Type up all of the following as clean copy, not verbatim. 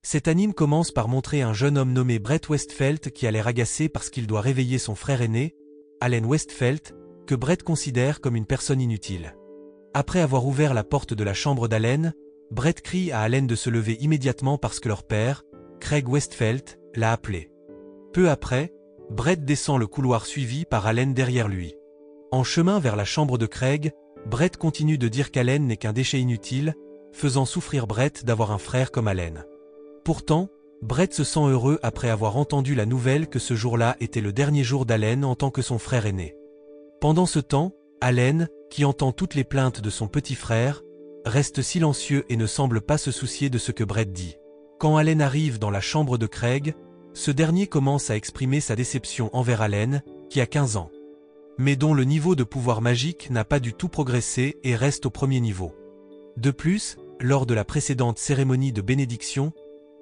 Cet anime commence par montrer un jeune homme nommé Brett Westfeld qui a l'air agacé parce qu'il doit réveiller son frère aîné, Allen Westfeld, que Brett considère comme une personne inutile. Après avoir ouvert la porte de la chambre d'Allen, Brett crie à Allen de se lever immédiatement parce que leur père, Craig Westfeld, l'a appelé. Peu après, Brett descend le couloir suivi par Allen derrière lui. En chemin vers la chambre de Craig, Brett continue de dire qu'Allen n'est qu'un déchet inutile, faisant souffrir Brett d'avoir un frère comme Allen. Pourtant, Brett se sent heureux après avoir entendu la nouvelle que ce jour-là était le dernier jour d'Allen en tant que son frère aîné. Pendant ce temps, Allen, qui entend toutes les plaintes de son petit frère, reste silencieux et ne semble pas se soucier de ce que Brett dit. Quand Allen arrive dans la chambre de Craig, ce dernier commence à exprimer sa déception envers Allen, qui a 15 ans. Mais dont le niveau de pouvoir magique n'a pas du tout progressé et reste au premier niveau. De plus, lors de la précédente cérémonie de bénédiction,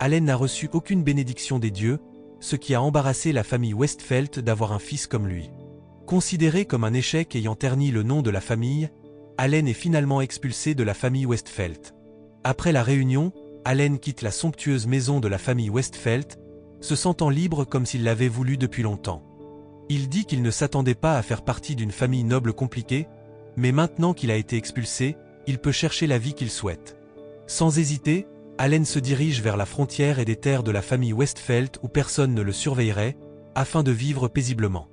Allen n'a reçu aucune bénédiction des dieux, ce qui a embarrassé la famille Westfeld d'avoir un fils comme lui. Considéré comme un échec ayant terni le nom de la famille, Allen est finalement expulsé de la famille Westfeld. Après la réunion, Allen quitte la somptueuse maison de la famille Westfeld, se sentant libre comme s'il l'avait voulu depuis longtemps. Il dit qu'il ne s'attendait pas à faire partie d'une famille noble compliquée, mais maintenant qu'il a été expulsé, il peut chercher la vie qu'il souhaite. Sans hésiter, Allen se dirige vers la frontière et des terres de la famille Westfeld où personne ne le surveillerait, afin de vivre paisiblement.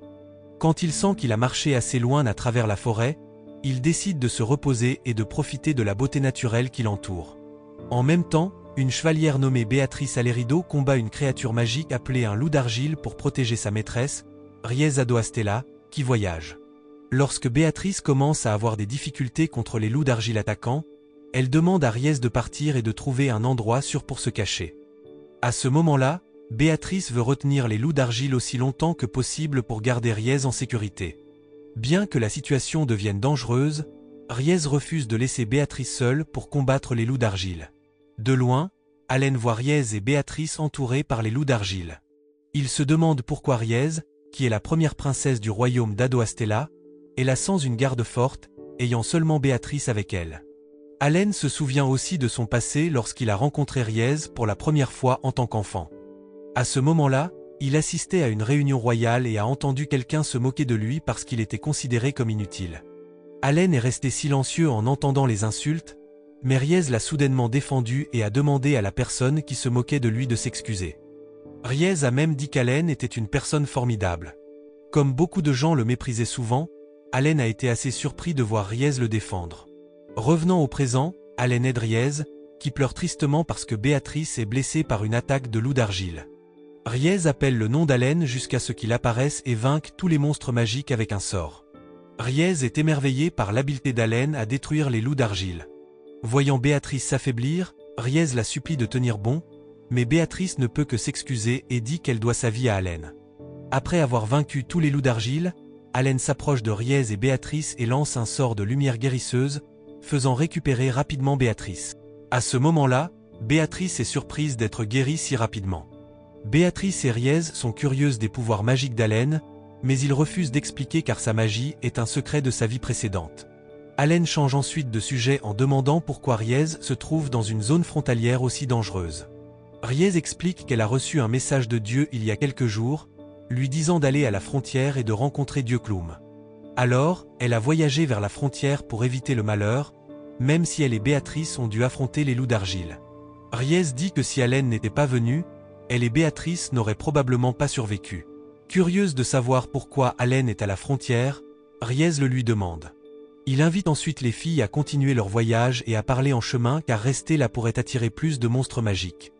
Quand il sent qu'il a marché assez loin à travers la forêt, il décide de se reposer et de profiter de la beauté naturelle qui l'entoure. En même temps, une chevalière nommée Béatrice Alerido combat une créature magique appelée un loup d'argile pour protéger sa maîtresse, Riez Adoastella, qui voyage. Lorsque Béatrice commence à avoir des difficultés contre les loups d'argile attaquants, elle demande à Riez de partir et de trouver un endroit sûr pour se cacher. À ce moment-là, Béatrice veut retenir les loups d'argile aussi longtemps que possible pour garder Riez en sécurité. Bien que la situation devienne dangereuse, Riez refuse de laisser Béatrice seule pour combattre les loups d'argile. De loin, Allen voit Riez et Béatrice entourés par les loups d'argile. Il se demande pourquoi Riez, qui est la première princesse du royaume d'Adoastella, est là sans une garde forte, ayant seulement Béatrice avec elle. Allen se souvient aussi de son passé lorsqu'il a rencontré Riez pour la première fois en tant qu'enfant. À ce moment-là, il assistait à une réunion royale et a entendu quelqu'un se moquer de lui parce qu'il était considéré comme inutile. Allen est resté silencieux en entendant les insultes, mais Riez l'a soudainement défendu et a demandé à la personne qui se moquait de lui de s'excuser. Riez a même dit qu'Allen était une personne formidable. Comme beaucoup de gens le méprisaient souvent, Allen a été assez surpris de voir Riez le défendre. Revenant au présent, Allen aide Riez, qui pleure tristement parce que Béatrice est blessée par une attaque de loup d'argile. Riez appelle le nom d'Allen jusqu'à ce qu'il apparaisse et vainque tous les monstres magiques avec un sort. Riez est émerveillé par l'habileté d'Allen à détruire les loups d'argile. Voyant Béatrice s'affaiblir, Riez la supplie de tenir bon, mais Béatrice ne peut que s'excuser et dit qu'elle doit sa vie à Allen. Après avoir vaincu tous les loups d'argile, Allen s'approche de Riez et Béatrice et lance un sort de lumière guérisseuse, faisant récupérer rapidement Béatrice. À ce moment-là, Béatrice est surprise d'être guérie si rapidement. Béatrice et Riez sont curieuses des pouvoirs magiques d'Allen, mais ils refusent d'expliquer car sa magie est un secret de sa vie précédente. Allen change ensuite de sujet en demandant pourquoi Riez se trouve dans une zone frontalière aussi dangereuse. Riez explique qu'elle a reçu un message de Dieu il y a quelques jours, lui disant d'aller à la frontière et de rencontrer Dieu Cloum. Alors, elle a voyagé vers la frontière pour éviter le malheur, même si elle et Béatrice ont dû affronter les loups d'argile. Riez dit que si Allen n'était pas venu, elle et Béatrice n'auraient probablement pas survécu. Curieuse de savoir pourquoi Allen est à la frontière, Riez le lui demande. Il invite ensuite les filles à continuer leur voyage et à parler en chemin car rester là pourrait attirer plus de monstres magiques.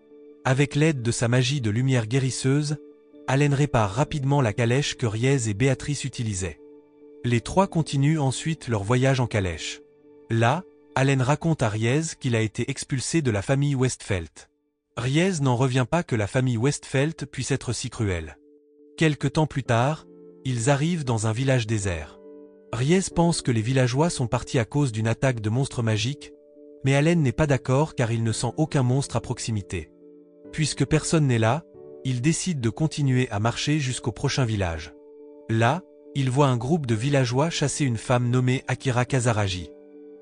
Avec l'aide de sa magie de lumière guérisseuse, Allen répare rapidement la calèche que Riez et Béatrice utilisaient. Les trois continuent ensuite leur voyage en calèche. Là, Allen raconte à Riez qu'il a été expulsé de la famille Westfeld. Riez n'en revient pas que la famille Westfeld puisse être si cruelle. Quelque temps plus tard, ils arrivent dans un village désert. Riez pense que les villageois sont partis à cause d'une attaque de monstres magiques, mais Allen n'est pas d'accord car il ne sent aucun monstre à proximité. Puisque personne n'est là, il décide de continuer à marcher jusqu'au prochain village. Là, il voit un groupe de villageois chasser une femme nommée Akira Kazaragi.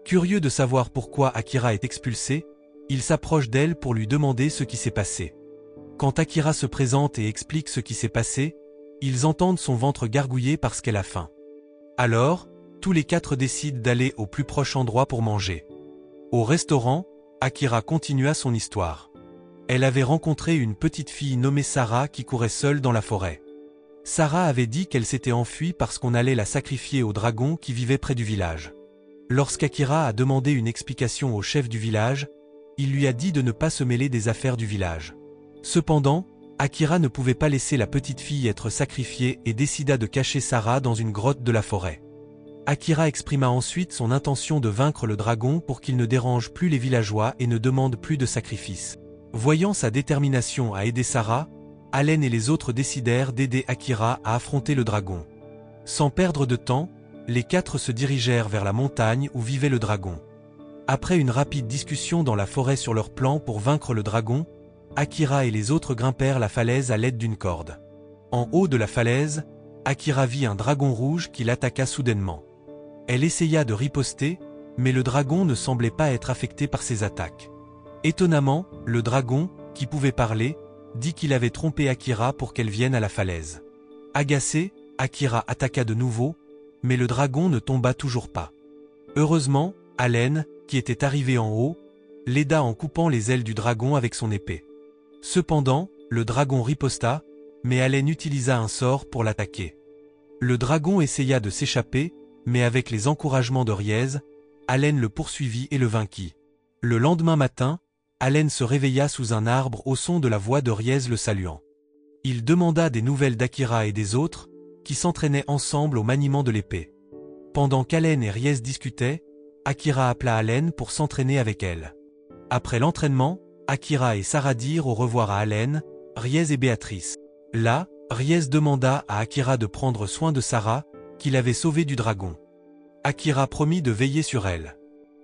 Curieux de savoir pourquoi Akira est expulsée, il s'approche d'elle pour lui demander ce qui s'est passé. Quand Akira se présente et explique ce qui s'est passé, ils entendent son ventre gargouiller parce qu'elle a faim. Alors, tous les quatre décident d'aller au plus proche endroit pour manger. Au restaurant, Akira continua son histoire. Elle avait rencontré une petite fille nommée Sarah qui courait seule dans la forêt. Sarah avait dit qu'elle s'était enfuie parce qu'on allait la sacrifier au dragon qui vivait près du village. Lorsqu'Akira a demandé une explication au chef du village, il lui a dit de ne pas se mêler des affaires du village. Cependant, Akira ne pouvait pas laisser la petite fille être sacrifiée et décida de cacher Sarah dans une grotte de la forêt. Akira exprima ensuite son intention de vaincre le dragon pour qu'il ne dérange plus les villageois et ne demande plus de sacrifice. Voyant sa détermination à aider Sarah, Allen et les autres décidèrent d'aider Akira à affronter le dragon. Sans perdre de temps, les quatre se dirigèrent vers la montagne où vivait le dragon. Après une rapide discussion dans la forêt sur leur plan pour vaincre le dragon, Akira et les autres grimpèrent la falaise à l'aide d'une corde. En haut de la falaise, Akira vit un dragon rouge qui l'attaqua soudainement. Elle essaya de riposter, mais le dragon ne semblait pas être affecté par ses attaques. Étonnamment, le dragon, qui pouvait parler, dit qu'il avait trompé Akira pour qu'elle vienne à la falaise. Agacé, Akira attaqua de nouveau, mais le dragon ne tomba toujours pas. Heureusement, Allen, qui était arrivé en haut, l'aida en coupant les ailes du dragon avec son épée. Cependant, le dragon riposta, mais Allen utilisa un sort pour l'attaquer. Le dragon essaya de s'échapper, mais avec les encouragements de Riez, Allen le poursuivit et le vainquit. Le lendemain matin, Allen se réveilla sous un arbre au son de la voix de Riez le saluant. Il demanda des nouvelles d'Akira et des autres, qui s'entraînaient ensemble au maniement de l'épée. Pendant qu'Allen et Riez discutaient, Akira appela Allen pour s'entraîner avec elle. Après l'entraînement, Akira et Sarah dirent au revoir à Allen, Riez et Béatrice. Là, Riez demanda à Akira de prendre soin de Sarah, qu'il avait sauvée du dragon. Akira promit de veiller sur elle.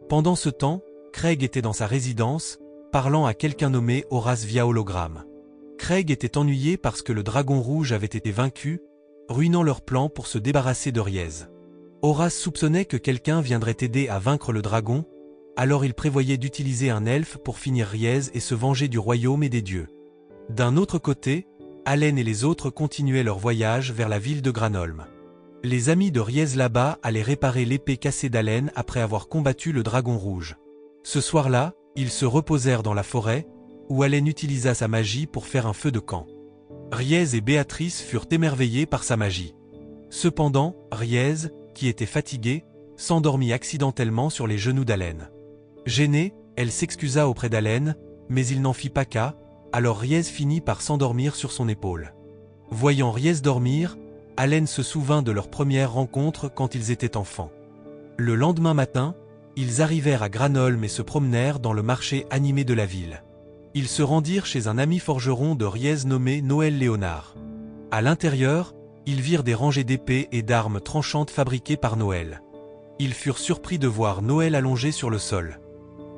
Pendant ce temps, Craig était dans sa résidence, parlant à quelqu'un nommé Horace via hologramme. Craig était ennuyé parce que le dragon rouge avait été vaincu, ruinant leur plan pour se débarrasser de Riez. Horace soupçonnait que quelqu'un viendrait aider à vaincre le dragon, alors il prévoyait d'utiliser un elfe pour finir Riez et se venger du royaume et des dieux. D'un autre côté, Allen et les autres continuaient leur voyage vers la ville de Granholm. Les amis de Riez là-bas allaient réparer l'épée cassée d'Allen après avoir combattu le dragon rouge. Ce soir-là, ils se reposèrent dans la forêt, où Allen utilisa sa magie pour faire un feu de camp. Riez et Béatrice furent émerveillés par sa magie. Cependant, Riez, qui était fatiguée, s'endormit accidentellement sur les genoux d'Allen. Gênée, elle s'excusa auprès d'Allen, mais il n'en fit pas cas, alors Riez finit par s'endormir sur son épaule. Voyant Riez dormir, Allen se souvint de leur première rencontre quand ils étaient enfants. Le lendemain matin, ils arrivèrent à Granholm et se promenèrent dans le marché animé de la ville. Ils se rendirent chez un ami forgeron de Riez nommé Noël Léonard. À l'intérieur, ils virent des rangées d'épées et d'armes tranchantes fabriquées par Noël. Ils furent surpris de voir Noël allongé sur le sol.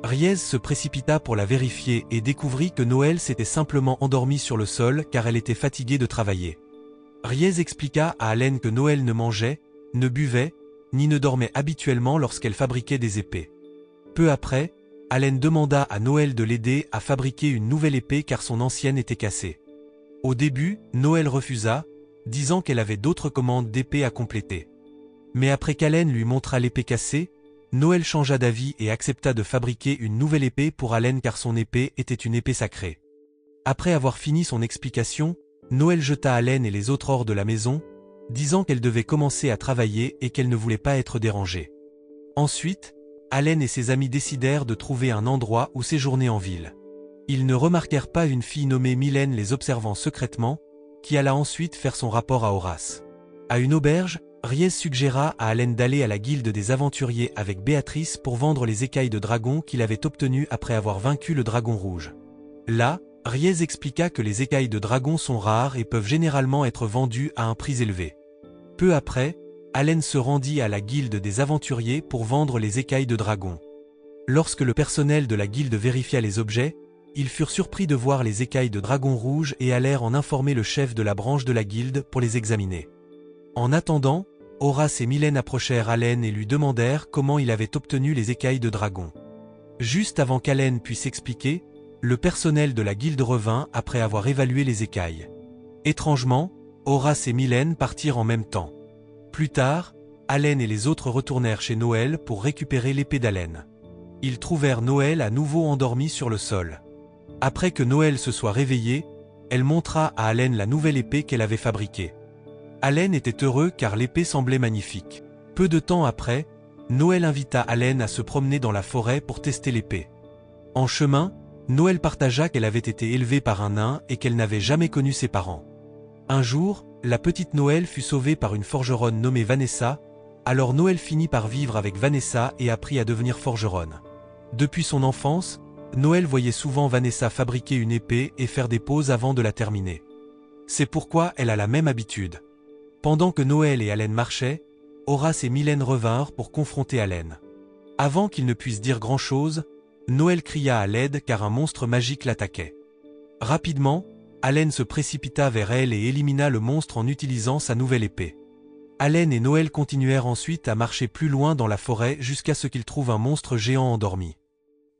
Riez se précipita pour la vérifier et découvrit que Noël s'était simplement endormie sur le sol car elle était fatiguée de travailler. Riez expliqua à Allen que Noël ne mangeait, ne buvait, ni ne dormait habituellement lorsqu'elle fabriquait des épées. Peu après, Allen demanda à Noël de l'aider à fabriquer une nouvelle épée car son ancienne était cassée. Au début, Noël refusa, disant qu'elle avait d'autres commandes d'épée à compléter. Mais après qu'Allen lui montra l'épée cassée, Noël changea d'avis et accepta de fabriquer une nouvelle épée pour Allen car son épée était une épée sacrée. Après avoir fini son explication, Noël jeta Allen et les autres hors de la maison, disant qu'elle devait commencer à travailler et qu'elle ne voulait pas être dérangée. Ensuite, Allen et ses amis décidèrent de trouver un endroit où séjourner en ville. Ils ne remarquèrent pas une fille nommée Mylène les observant secrètement, qui alla ensuite faire son rapport à Horace. À une auberge, Riez suggéra à Allen d'aller à la guilde des aventuriers avec Béatrice pour vendre les écailles de dragon qu'il avait obtenues après avoir vaincu le dragon rouge. Là, Riez expliqua que les écailles de dragon sont rares et peuvent généralement être vendues à un prix élevé. Peu après, Allen se rendit à la guilde des aventuriers pour vendre les écailles de dragon. Lorsque le personnel de la guilde vérifia les objets, ils furent surpris de voir les écailles de dragon rouge et allèrent en informer le chef de la branche de la guilde pour les examiner. En attendant, Horace et Mylène approchèrent Allen et lui demandèrent comment il avait obtenu les écailles de dragon. Juste avant qu'Allen puisse expliquer, le personnel de la guilde revint après avoir évalué les écailles. Étrangement, Horace et Mylène partirent en même temps. Plus tard, Allen et les autres retournèrent chez Noël pour récupérer l'épée d'Allen. Ils trouvèrent Noël à nouveau endormi sur le sol. Après que Noël se soit réveillée, elle montra à Allen la nouvelle épée qu'elle avait fabriquée. Allen était heureux car l'épée semblait magnifique. Peu de temps après, Noël invita Allen à se promener dans la forêt pour tester l'épée. En chemin, Noël partagea qu'elle avait été élevée par un nain et qu'elle n'avait jamais connu ses parents. Un jour, la petite Noël fut sauvée par une forgeronne nommée Vanessa, alors Noël finit par vivre avec Vanessa et apprit à devenir forgeronne. Depuis son enfance, Noël voyait souvent Vanessa fabriquer une épée et faire des pauses avant de la terminer. C'est pourquoi elle a la même habitude. Pendant que Noël et Allen marchaient, Horace et Mylène revinrent pour confronter Allen. Avant qu'il ne puisse dire grand-chose, Noël cria à l'aide car un monstre magique l'attaquait. Rapidement, Allen se précipita vers elle et élimina le monstre en utilisant sa nouvelle épée. Allen et Noël continuèrent ensuite à marcher plus loin dans la forêt jusqu'à ce qu'ils trouvent un monstre géant endormi.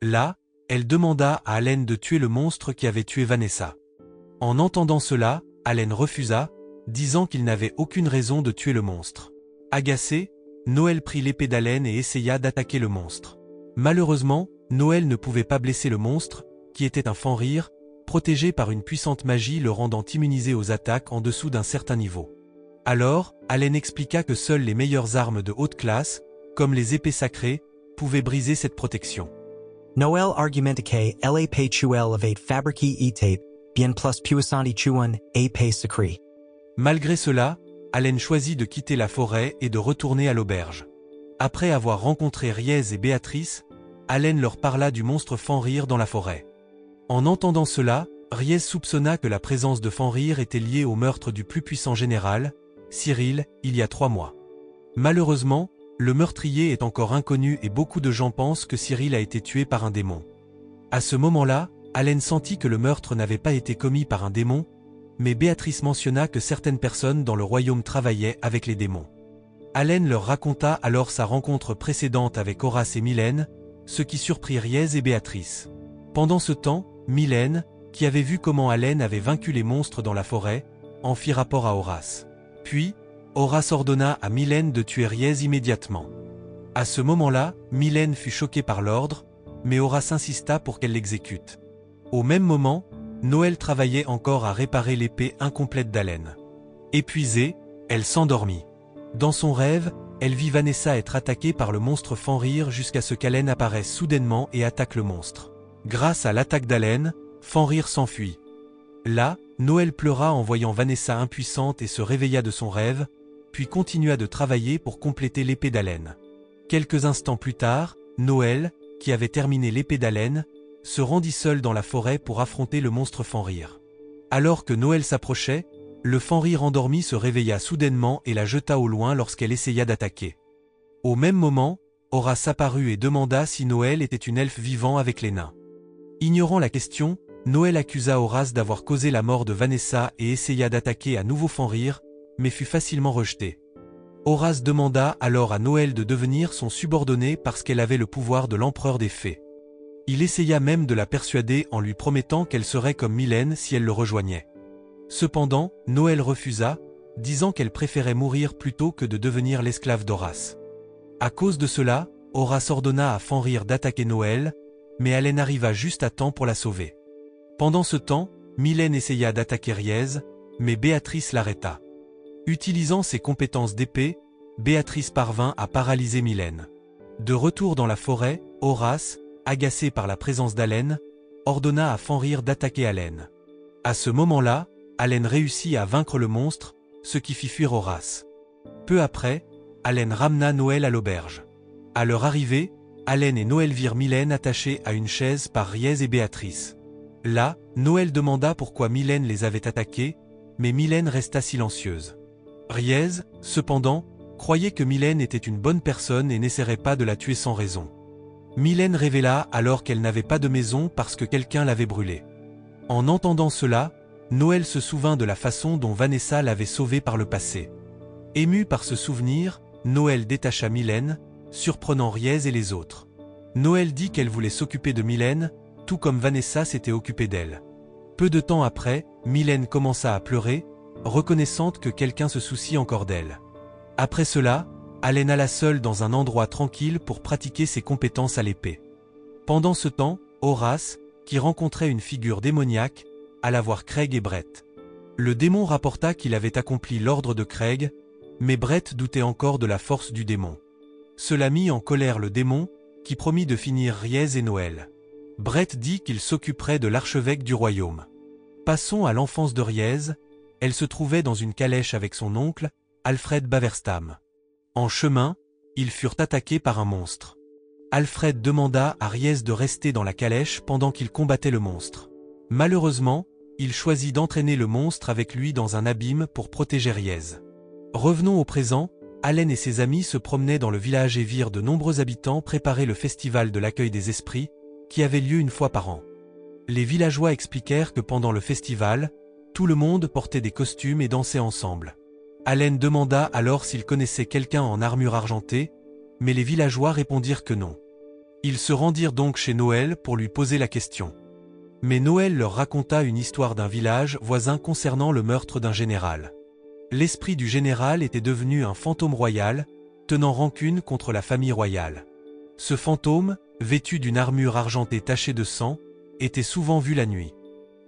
Là, elle demanda à Allen de tuer le monstre qui avait tué Vanessa. En entendant cela, Allen refusa, disant qu'il n'avait aucune raison de tuer le monstre. Agacé, Noël prit l'épée d'Allen et essaya d'attaquer le monstre. Malheureusement, Noël ne pouvait pas blesser le monstre, qui était un Fenrir, protégé par une puissante magie le rendant immunisé aux attaques en dessous d'un certain niveau. Alors, Allen expliqua que seules les meilleures armes de haute classe, comme les épées sacrées, pouvaient briser cette protection. Noël argumente que l'épée tuelle avait fabriqué épée bien plus puissante qu'une épée sacrée. Malgré cela, Allen choisit de quitter la forêt et de retourner à l'auberge. Après avoir rencontré Riez et Béatrice, Allen leur parla du monstre Fenrir dans la forêt. En entendant cela, Riez soupçonna que la présence de Fenrir était liée au meurtre du plus puissant général, Cyril, il y a 3 mois. Malheureusement, le meurtrier est encore inconnu et beaucoup de gens pensent que Cyril a été tué par un démon. À ce moment-là, Allen sentit que le meurtre n'avait pas été commis par un démon, mais Béatrice mentionna que certaines personnes dans le royaume travaillaient avec les démons. Allen leur raconta alors sa rencontre précédente avec Horace et Mylène, ce qui surprit Riez et Béatrice. Pendant ce temps, Mylène, qui avait vu comment Allen avait vaincu les monstres dans la forêt, en fit rapport à Horace. Puis, Horace ordonna à Mylène de tuer Riez immédiatement. À ce moment-là, Mylène fut choquée par l'ordre, mais Horace insista pour qu'elle l'exécute. Au même moment, Noël travaillait encore à réparer l'épée incomplète d'Allen. Épuisée, elle s'endormit. Dans son rêve, elle vit Vanessa être attaquée par le monstre Fenrir jusqu'à ce qu'Allen apparaisse soudainement et attaque le monstre. Grâce à l'attaque d'Allen, Fenrir s'enfuit. Là, Noël pleura en voyant Vanessa impuissante et se réveilla de son rêve, puis continua de travailler pour compléter l'épée d'Allen. Quelques instants plus tard, Noël, qui avait terminé l'épée d'Allen, se rendit seul dans la forêt pour affronter le monstre Fenrir. Alors que Noël s'approchait, le Fenrir endormi se réveilla soudainement et la jeta au loin lorsqu'elle essaya d'attaquer. Au même moment, Horace apparut et demanda si Noël était une elfe vivant avec les nains. Ignorant la question, Noël accusa Horace d'avoir causé la mort de Vanessa et essaya d'attaquer à nouveau Fenrir, mais fut facilement rejeté. Horace demanda alors à Noël de devenir son subordonné parce qu'elle avait le pouvoir de l'empereur des fées. Il essaya même de la persuader en lui promettant qu'elle serait comme Mylène si elle le rejoignait. Cependant, Noël refusa, disant qu'elle préférait mourir plutôt que de devenir l'esclave d'Horace. À cause de cela, Horace ordonna à Fenrir d'attaquer Noël, mais Allen arriva juste à temps pour la sauver. Pendant ce temps, Mylène essaya d'attaquer Riez, mais Béatrice l'arrêta. Utilisant ses compétences d'épée, Béatrice parvint à paralyser Mylène. De retour dans la forêt, Horace, agacé par la présence d'Allen, ordonna à Fenrir d'attaquer Allen. À ce moment-là, Allen réussit à vaincre le monstre, ce qui fit fuir Horace. Peu après, Allen ramena Noël à l'auberge. À leur arrivée, Allen et Noël virent Mylène attachée à une chaise par Riez et Béatrice. Là, Noël demanda pourquoi Mylène les avait attaqués, mais Mylène resta silencieuse. Riez, cependant, croyait que Mylène était une bonne personne et n'essaierait pas de la tuer sans raison. Mylène révéla alors qu'elle n'avait pas de maison parce que quelqu'un l'avait brûlée. En entendant cela, Noël se souvint de la façon dont Vanessa l'avait sauvée par le passé. Ému par ce souvenir, Noël détacha Mylène, surprenant Riez et les autres. Noël dit qu'elle voulait s'occuper de Mylène, tout comme Vanessa s'était occupée d'elle. Peu de temps après, Mylène commença à pleurer, reconnaissante que quelqu'un se soucie encore d'elle. Après cela, Allen alla seule dans un endroit tranquille pour pratiquer ses compétences à l'épée. Pendant ce temps, Horace, qui rencontrait une figure démoniaque, alla voir Craig et Brett. Le démon rapporta qu'il avait accompli l'ordre de Craig, mais Brett doutait encore de la force du démon. Cela mit en colère le démon, qui promit de finir Riez et Noël. Brett dit qu'il s'occuperait de l'archevêque du royaume. Passons à l'enfance de Riez. Elle se trouvait dans une calèche avec son oncle, Alfred Baverstam. En chemin, ils furent attaqués par un monstre. Alfred demanda à Riez de rester dans la calèche pendant qu'il combattait le monstre. Malheureusement, il choisit d'entraîner le monstre avec lui dans un abîme pour protéger Riez. Revenons au présent, Allen et ses amis se promenaient dans le village et virent de nombreux habitants préparer le festival de l'accueil des esprits, qui avait lieu une fois par an. Les villageois expliquèrent que pendant le festival, tout le monde portait des costumes et dansait ensemble. Allen demanda alors s'il connaissait quelqu'un en armure argentée, mais les villageois répondirent que non. Ils se rendirent donc chez Noël pour lui poser la question. Mais Noël leur raconta une histoire d'un village voisin concernant le meurtre d'un général. L'esprit du général était devenu un fantôme royal, tenant rancune contre la famille royale. Ce fantôme, vêtu d'une armure argentée tachée de sang, était souvent vu la nuit.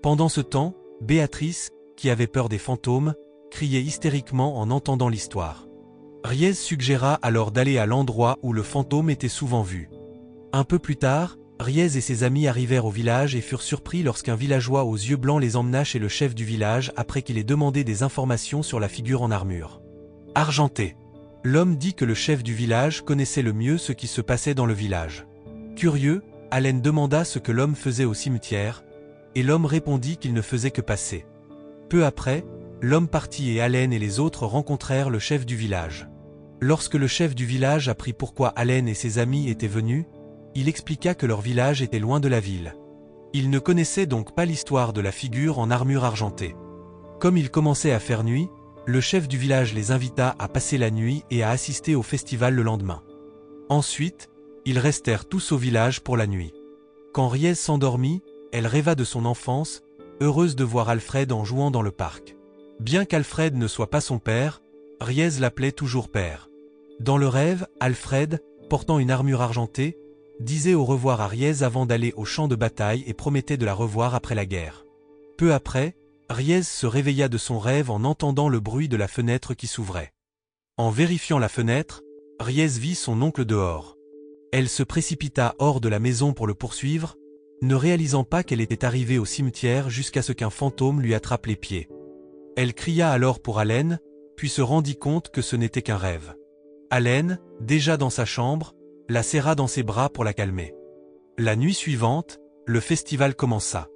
Pendant ce temps, Béatrice, qui avait peur des fantômes, criait hystériquement en entendant l'histoire. Riez suggéra alors d'aller à l'endroit où le fantôme était souvent vu. Un peu plus tard, Riez et ses amis arrivèrent au village et furent surpris lorsqu'un villageois aux yeux blancs les emmena chez le chef du village après qu'il ait demandé des informations sur la figure en armure argentée. L'homme dit que le chef du village connaissait le mieux ce qui se passait dans le village. Curieux, Allen demanda ce que l'homme faisait au cimetière, et l'homme répondit qu'il ne faisait que passer. Peu après, l'homme partit et Allen et les autres rencontrèrent le chef du village. Lorsque le chef du village apprit pourquoi Allen et ses amis étaient venus, il expliqua que leur village était loin de la ville. Il ne connaissait donc pas l'histoire de la figure en armure argentée. Comme il commençait à faire nuit, le chef du village les invita à passer la nuit et à assister au festival le lendemain. Ensuite, ils restèrent tous au village pour la nuit. Quand Riez s'endormit, elle rêva de son enfance, heureuse de voir Alfred en jouant dans le parc. Bien qu'Alfred ne soit pas son père, Riez l'appelait toujours père. Dans le rêve, Alfred, portant une armure argentée, disait au revoir à Riez avant d'aller au champ de bataille et promettait de la revoir après la guerre. Peu après, Riez se réveilla de son rêve en entendant le bruit de la fenêtre qui s'ouvrait. En vérifiant la fenêtre, Riez vit son oncle dehors. Elle se précipita hors de la maison pour le poursuivre, ne réalisant pas qu'elle était arrivée au cimetière jusqu'à ce qu'un fantôme lui attrape les pieds. Elle cria alors pour Allen, puis se rendit compte que ce n'était qu'un rêve. Allen, déjà dans sa chambre, la serra dans ses bras pour la calmer. La nuit suivante, le festival commença.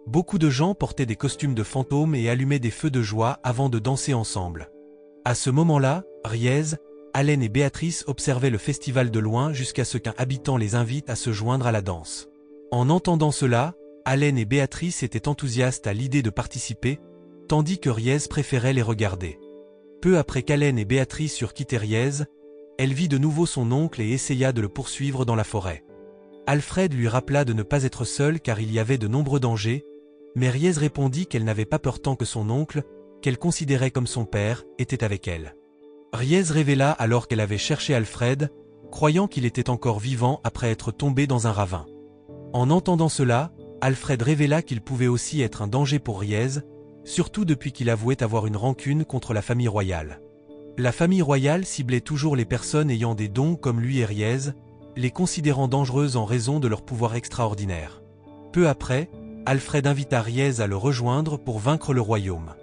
Beaucoup de gens portaient des costumes de fantômes et allumaient des feux de joie avant de danser ensemble. À ce moment-là, Riez, Allen et Béatrice observaient le festival de loin jusqu'à ce qu'un habitant les invite à se joindre à la danse. En entendant cela, Allen et Béatrice étaient enthousiastes à l'idée de participer, tandis que Riez préférait les regarder. Peu après qu'Allen et Béatrice eurent quitté Riez, elle vit de nouveau son oncle et essaya de le poursuivre dans la forêt. Alfred lui rappela de ne pas être seule car il y avait de nombreux dangers, mais Riez répondit qu'elle n'avait pas peur tant que son oncle, qu'elle considérait comme son père, était avec elle. Riez révéla alors qu'elle avait cherché Alfred, croyant qu'il était encore vivant après être tombé dans un ravin. En entendant cela, Alfred révéla qu'il pouvait aussi être un danger pour Riez, surtout depuis qu'il avouait avoir une rancune contre la famille royale. La famille royale ciblait toujours les personnes ayant des dons comme lui et Riez, les considérant dangereuses en raison de leur pouvoir extraordinaire. Peu après, Alfred invita Riez à le rejoindre pour vaincre le royaume.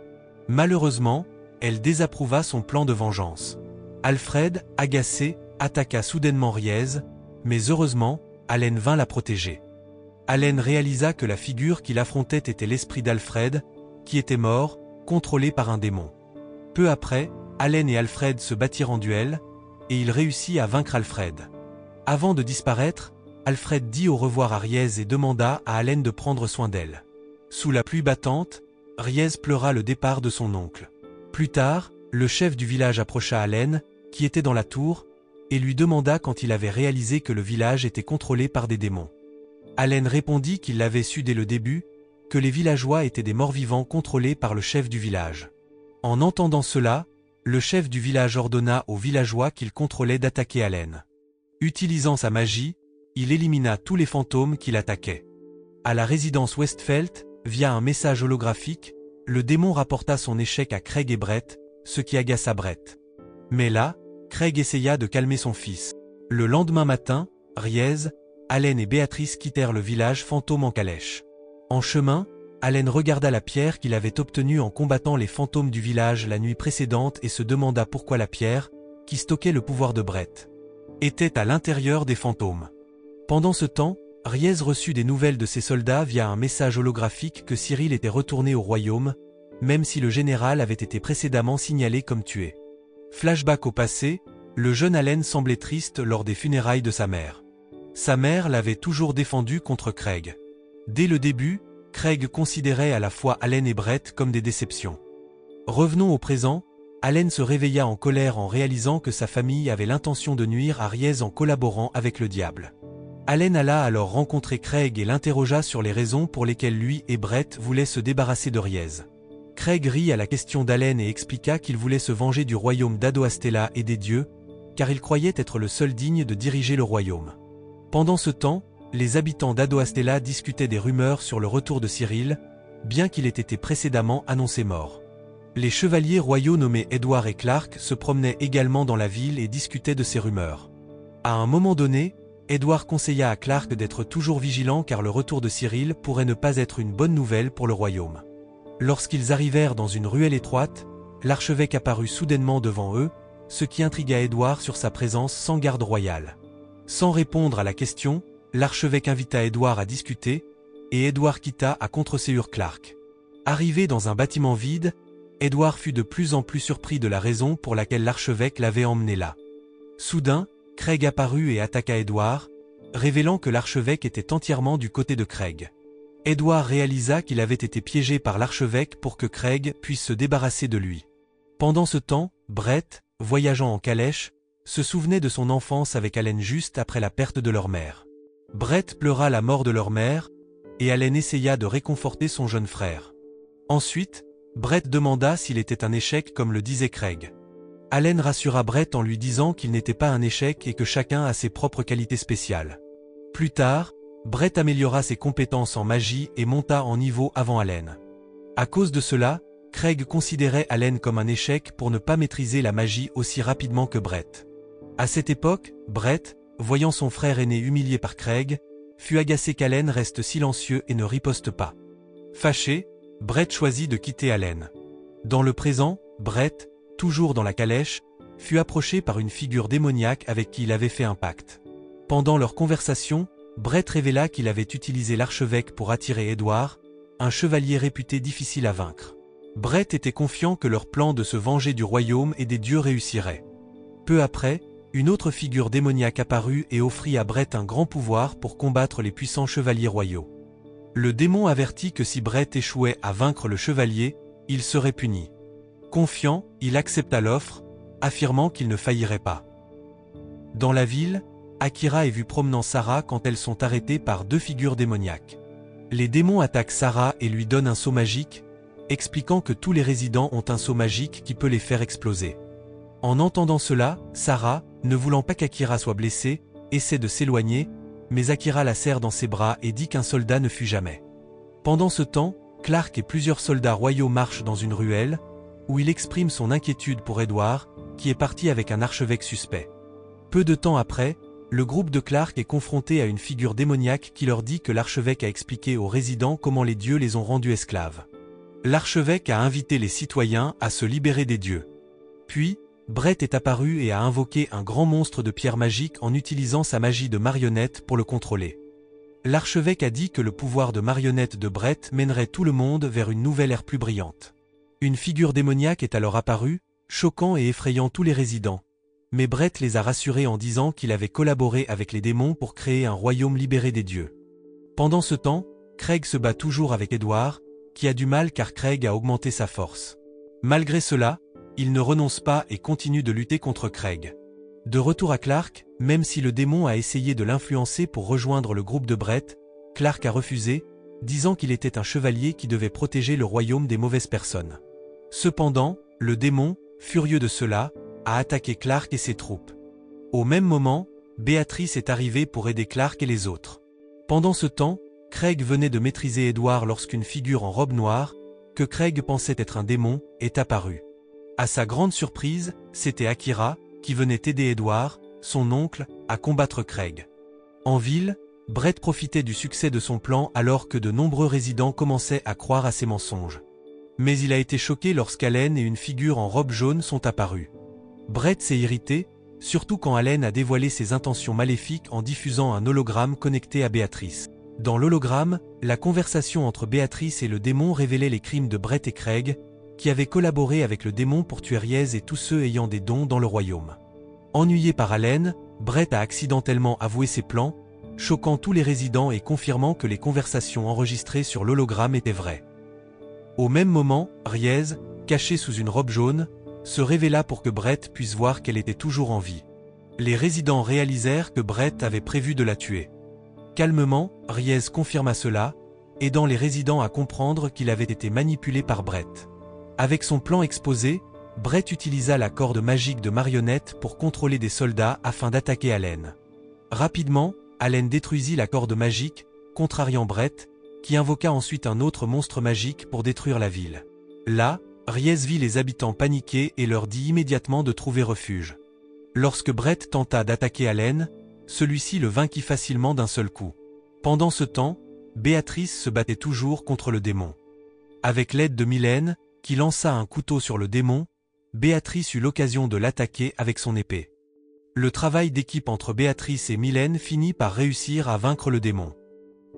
Malheureusement, elle désapprouva son plan de vengeance. Alfred, agacé, attaqua soudainement Riez, mais heureusement, Allen vint la protéger. Allen réalisa que la figure qu'il affrontait était l'esprit d'Alfred, qui était mort, contrôlé par un démon. Peu après, Allen et Alfred se battirent en duel, et il réussit à vaincre Alfred. Avant de disparaître, Alfred dit au revoir à Riez et demanda à Allen de prendre soin d'elle. Sous la pluie battante, Riez pleura le départ de son oncle. Plus tard, le chef du village approcha Allen, qui était dans la tour, et lui demanda quand il avait réalisé que le village était contrôlé par des démons. Allen répondit qu'il l'avait su dès le début, que les villageois étaient des morts-vivants contrôlés par le chef du village. En entendant cela, le chef du village ordonna aux villageois qu'il contrôlait d'attaquer Allen. Utilisant sa magie, il élimina tous les fantômes qui l'attaquaient. À la résidence Westfeld, via un message holographique, le démon rapporta son échec à Craig et Brett, ce qui agaça Brett. Mais là, Craig essaya de calmer son fils. Le lendemain matin, Riez, Allen et Béatrice quittèrent le village fantôme en calèche. En chemin, Allen regarda la pierre qu'il avait obtenue en combattant les fantômes du village la nuit précédente et se demanda pourquoi la pierre, qui stockait le pouvoir de Brett, était à l'intérieur des fantômes. Pendant ce temps, Riez reçut des nouvelles de ses soldats via un message holographique que Cyril était retourné au royaume, même si le général avait été précédemment signalé comme tué. Flashback au passé, le jeune Allen semblait triste lors des funérailles de sa mère. Sa mère l'avait toujours défendu contre Craig. Dès le début, Craig considérait à la fois Allen et Brett comme des déceptions. Revenons au présent, Allen se réveilla en colère en réalisant que sa famille avait l'intention de nuire à Riez en collaborant avec le diable. Allen alla alors rencontrer Craig et l'interrogea sur les raisons pour lesquelles lui et Brett voulaient se débarrasser de Riez. Craig rit à la question d'Allen et expliqua qu'il voulait se venger du royaume d'Adoastella et des dieux, car il croyait être le seul digne de diriger le royaume. Pendant ce temps, les habitants d'Adoastella discutaient des rumeurs sur le retour de Cyril, bien qu'il ait été précédemment annoncé mort. Les chevaliers royaux nommés Edward et Clark se promenaient également dans la ville et discutaient de ces rumeurs. À un moment donné, Edward conseilla à Clark d'être toujours vigilant car le retour de Cyril pourrait ne pas être une bonne nouvelle pour le royaume. Lorsqu'ils arrivèrent dans une ruelle étroite, l'archevêque apparut soudainement devant eux, ce qui intrigua Edward sur sa présence sans garde royale. Sans répondre à la question, l'archevêque invita Edward à discuter, et Edward quitta à contre-séure Clark. Arrivé dans un bâtiment vide, Edward fut de plus en plus surpris de la raison pour laquelle l'archevêque l'avait emmené là. Soudain, Craig apparut et attaqua Edward, révélant que l'archevêque était entièrement du côté de Craig. Edward réalisa qu'il avait été piégé par l'archevêque pour que Craig puisse se débarrasser de lui. Pendant ce temps, Brett, voyageant en calèche, se souvenait de son enfance avec Allen juste après la perte de leur mère. Brett pleura la mort de leur mère, et Allen essaya de réconforter son jeune frère. Ensuite, Brett demanda s'il était un échec comme le disait Craig. Allen rassura Brett en lui disant qu'il n'était pas un échec et que chacun a ses propres qualités spéciales. Plus tard, Brett améliora ses compétences en magie et monta en niveau avant Allen. À cause de cela, Craig considérait Allen comme un échec pour ne pas maîtriser la magie aussi rapidement que Brett. À cette époque, Brett, voyant son frère aîné humilié par Craig, fut agacé qu'Allen reste silencieux et ne riposte pas. Fâché, Brett choisit de quitter Allen. Dans le présent, Brett, toujours dans la calèche, fut approché par une figure démoniaque avec qui il avait fait un pacte. Pendant leur conversation, Brett révéla qu'il avait utilisé l'archevêque pour attirer Edward, un chevalier réputé difficile à vaincre. Brett était confiant que leur plan de se venger du royaume et des dieux réussirait. Peu après, une autre figure démoniaque apparut et offrit à Brett un grand pouvoir pour combattre les puissants chevaliers royaux. Le démon avertit que si Brett échouait à vaincre le chevalier, il serait puni. Confiant, il accepta l'offre, affirmant qu'il ne faillirait pas. Dans la ville, Akira est vue promenant Sarah quand elles sont arrêtées par deux figures démoniaques. Les démons attaquent Sarah et lui donnent un sceau magique, expliquant que tous les résidents ont un sceau magique qui peut les faire exploser. En entendant cela, Sarah, ne voulant pas qu'Akira soit blessée, essaie de s'éloigner, mais Akira la serre dans ses bras et dit qu'un soldat ne fuit jamais. Pendant ce temps, Clark et plusieurs soldats royaux marchent dans une ruelle, où il exprime son inquiétude pour Edward, qui est parti avec un archevêque suspect. Peu de temps après, le groupe de Clark est confronté à une figure démoniaque qui leur dit que l'archevêque a expliqué aux résidents comment les dieux les ont rendus esclaves. L'archevêque a invité les citoyens à se libérer des dieux. Puis, Brett est apparu et a invoqué un grand monstre de pierre magique en utilisant sa magie de marionnette pour le contrôler. L'archevêque a dit que le pouvoir de marionnette de Brett mènerait tout le monde vers une nouvelle ère plus brillante. Une figure démoniaque est alors apparue, choquant et effrayant tous les résidents. Mais Brett les a rassurés en disant qu'il avait collaboré avec les démons pour créer un royaume libéré des dieux. Pendant ce temps, Craig se bat toujours avec Edward, qui a du mal car Craig a augmenté sa force. Malgré cela, il ne renonce pas et continue de lutter contre Craig. De retour à Clark, même si le démon a essayé de l'influencer pour rejoindre le groupe de Brett, Clark a refusé, disant qu'il était un chevalier qui devait protéger le royaume des mauvaises personnes. Cependant, le démon, furieux de cela, a attaqué Clark et ses troupes. Au même moment, Béatrice est arrivée pour aider Clark et les autres. Pendant ce temps, Craig venait de maîtriser Edward lorsqu'une figure en robe noire, que Craig pensait être un démon, est apparue. À sa grande surprise, c'était Akira, qui venait aider Edward, son oncle, à combattre Craig. En ville, Brett profitait du succès de son plan alors que de nombreux résidents commençaient à croire à ses mensonges. Mais il a été choqué lorsqu'Allen et une figure en robe jaune sont apparus. Brett s'est irrité, surtout quand Allen a dévoilé ses intentions maléfiques en diffusant un hologramme connecté à Béatrice. Dans l'hologramme, la conversation entre Béatrice et le démon révélait les crimes de Brett et Craig, qui avaient collaboré avec le démon pour tuer Riez et tous ceux ayant des dons dans le royaume. Ennuyé par Allen, Brett a accidentellement avoué ses plans, choquant tous les résidents et confirmant que les conversations enregistrées sur l'hologramme étaient vraies. Au même moment, Riez, cachée sous une robe jaune, se révéla pour que Brett puisse voir qu'elle était toujours en vie. Les résidents réalisèrent que Brett avait prévu de la tuer. Calmement, Riez confirma cela, aidant les résidents à comprendre qu'il avait été manipulé par Brett. Avec son plan exposé, Brett utilisa la corde magique de marionnette pour contrôler des soldats afin d'attaquer Allen. Rapidement, Allen détruisit la corde magique, contrariant Brett, qui invoqua ensuite un autre monstre magique pour détruire la ville. Là, Riez vit les habitants paniqués et leur dit immédiatement de trouver refuge. Lorsque Brett tenta d'attaquer Allen, celui-ci le vainquit facilement d'un seul coup. Pendant ce temps, Béatrice se battait toujours contre le démon. Avec l'aide de Mylène, qui lança un couteau sur le démon, Béatrice eut l'occasion de l'attaquer avec son épée. Le travail d'équipe entre Béatrice et Mylène finit par réussir à vaincre le démon.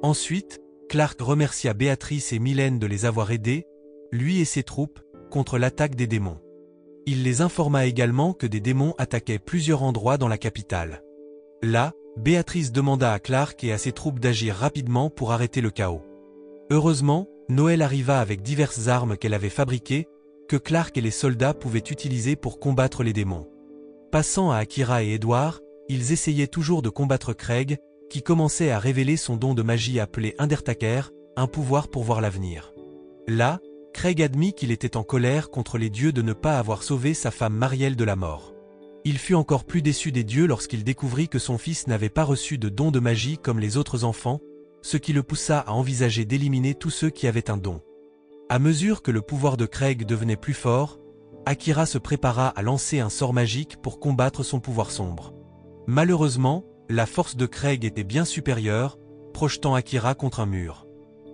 Ensuite, Clark remercia Béatrice et Mylène de les avoir aidés, lui et ses troupes, contre l'attaque des démons. Il les informa également que des démons attaquaient plusieurs endroits dans la capitale. Là, Béatrice demanda à Clark et à ses troupes d'agir rapidement pour arrêter le chaos. Heureusement, Noël arriva avec diverses armes qu'elle avait fabriquées, que Clark et les soldats pouvaient utiliser pour combattre les démons. Passant à Akira et Edward, ils essayaient toujours de combattre Craig, qui commençait à révéler son don de magie appelé Undertaker, un pouvoir pour voir l'avenir. Là, Craig admit qu'il était en colère contre les dieux de ne pas avoir sauvé sa femme Marielle de la mort. Il fut encore plus déçu des dieux lorsqu'il découvrit que son fils n'avait pas reçu de don de magie comme les autres enfants, ce qui le poussa à envisager d'éliminer tous ceux qui avaient un don. À mesure que le pouvoir de Craig devenait plus fort, Akira se prépara à lancer un sort magique pour combattre son pouvoir sombre. Malheureusement, la force de Craig était bien supérieure, projetant Akira contre un mur.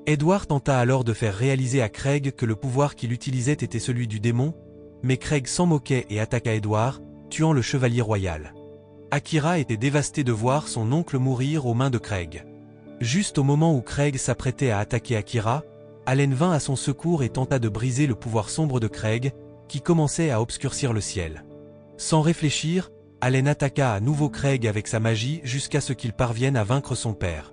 Edward tenta alors de faire réaliser à Craig que le pouvoir qu'il utilisait était celui du démon, mais Craig s'en moquait et attaqua Edward, tuant le chevalier royal. Akira était dévasté de voir son oncle mourir aux mains de Craig. Juste au moment où Craig s'apprêtait à attaquer Akira, Allen vint à son secours et tenta de briser le pouvoir sombre de Craig, qui commençait à obscurcir le ciel. Sans réfléchir, Allen attaqua à nouveau Craig avec sa magie jusqu'à ce qu'il parvienne à vaincre son père.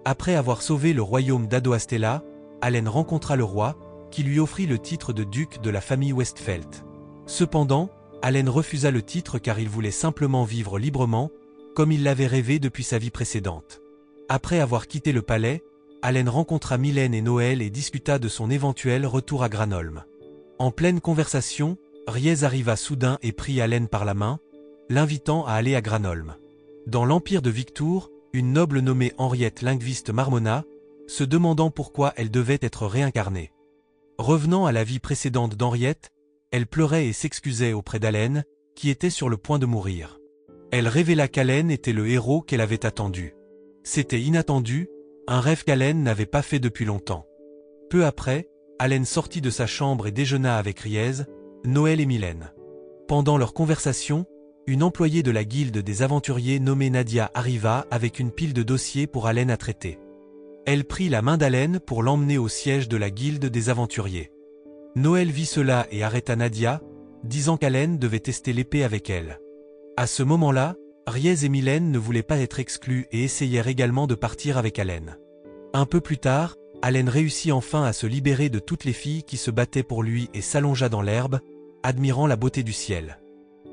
Après avoir sauvé le royaume d'Adoastella, Allen rencontra le roi, qui lui offrit le titre de duc de la famille Westphelt. Cependant, Allen refusa le titre car il voulait simplement vivre librement, comme il l'avait rêvé depuis sa vie précédente. Après avoir quitté le palais, Allen rencontra Mylène et Noël et discuta de son éventuel retour à Granholm. En pleine conversation, Riez arriva soudain et prit Allen par la main, l'invitant à aller à Granholm. Dans l'empire de Victour, une noble nommée Henriette Linguiste marmonna, se demandant pourquoi elle devait être réincarnée. Revenant à la vie précédente d'Henriette, elle pleurait et s'excusait auprès d'Allen, qui était sur le point de mourir. Elle révéla qu'Allen était le héros qu'elle avait attendu. C'était inattendu, un rêve qu'Allen n'avait pas fait depuis longtemps. Peu après, Allen sortit de sa chambre et déjeuna avec Riez, Noël et Mylène. Pendant leur conversation, une employée de la guilde des aventuriers nommée Nadia arriva avec une pile de dossiers pour Allen à traiter. Elle prit la main d'Allen pour l'emmener au siège de la guilde des aventuriers. Noël vit cela et arrêta Nadia, disant qu'Allen devait tester l'épée avec elle. À ce moment-là, Riez et Mylène ne voulaient pas être exclus et essayèrent également de partir avec Allen. Un peu plus tard, Allen réussit enfin à se libérer de toutes les filles qui se battaient pour lui et s'allongea dans l'herbe, admirant la beauté du ciel.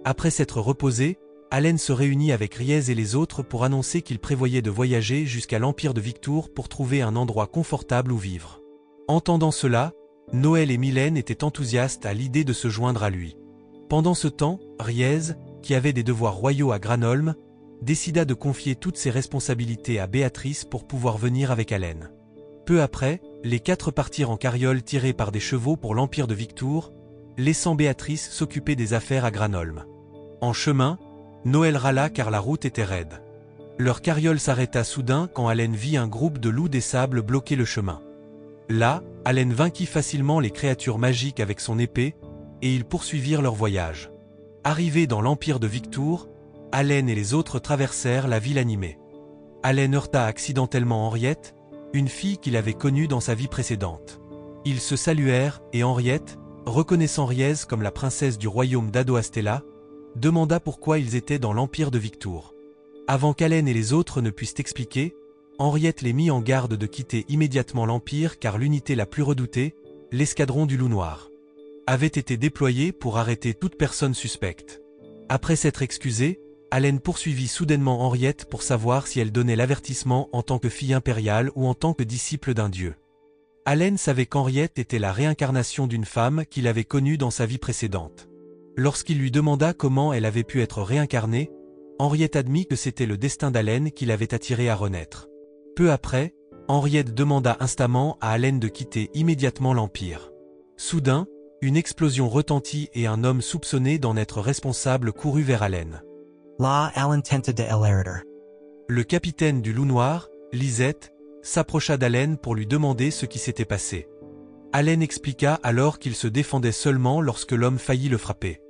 Après s'être reposé, Allen se réunit avec Riez et les autres pour annoncer qu'il prévoyait de voyager jusqu'à l'Empire de Victour pour trouver un endroit confortable où vivre. Entendant cela, Noël et Mylène étaient enthousiastes à l'idée de se joindre à lui. Pendant ce temps, Riez, qui avait des devoirs royaux à Granholm, décida de confier toutes ses responsabilités à Béatrice pour pouvoir venir avec Allen. Peu après, les 4 partirent en carriole tirée par des chevaux pour l'Empire de Victour, laissant Béatrice s'occuper des affaires à Granholm. En chemin, Noël râla car la route était raide. Leur carriole s'arrêta soudain quand Allen vit un groupe de loups des sables bloquer le chemin. Là, Allen vainquit facilement les créatures magiques avec son épée, et ils poursuivirent leur voyage. Arrivés dans l'Empire de Victour, Allen et les autres traversèrent la ville animée. Allen heurta accidentellement Henriette, une fille qu'il avait connue dans sa vie précédente. Ils se saluèrent et Henriette, reconnaissant Riez comme la princesse du royaume d'Adoastella, demanda pourquoi ils étaient dans l'Empire de Victour. Avant qu'Allen et les autres ne puissent expliquer, Henriette les mit en garde de quitter immédiatement l'Empire car l'unité la plus redoutée, l'escadron du Loup Noir, avait été déployée pour arrêter toute personne suspecte. Après s'être excusée, Allen poursuivit soudainement Henriette pour savoir si elle donnait l'avertissement en tant que fille impériale ou en tant que disciple d'un dieu. Allen savait qu'Henriette était la réincarnation d'une femme qu'il avait connue dans sa vie précédente. Lorsqu'il lui demanda comment elle avait pu être réincarnée, Henriette admit que c'était le destin d'Allen qui l'avait attirée à renaître. Peu après, Henriette demanda instamment à Allen de quitter immédiatement l'Empire. Soudain, une explosion retentit et un homme soupçonné d'en être responsable courut vers Allen. La Allen tented de el Le capitaine du Loup Noir, Lisette, s'approcha d'Allen pour lui demander ce qui s'était passé. Allen expliqua alors qu'il se défendait seulement lorsque l'homme faillit le frapper.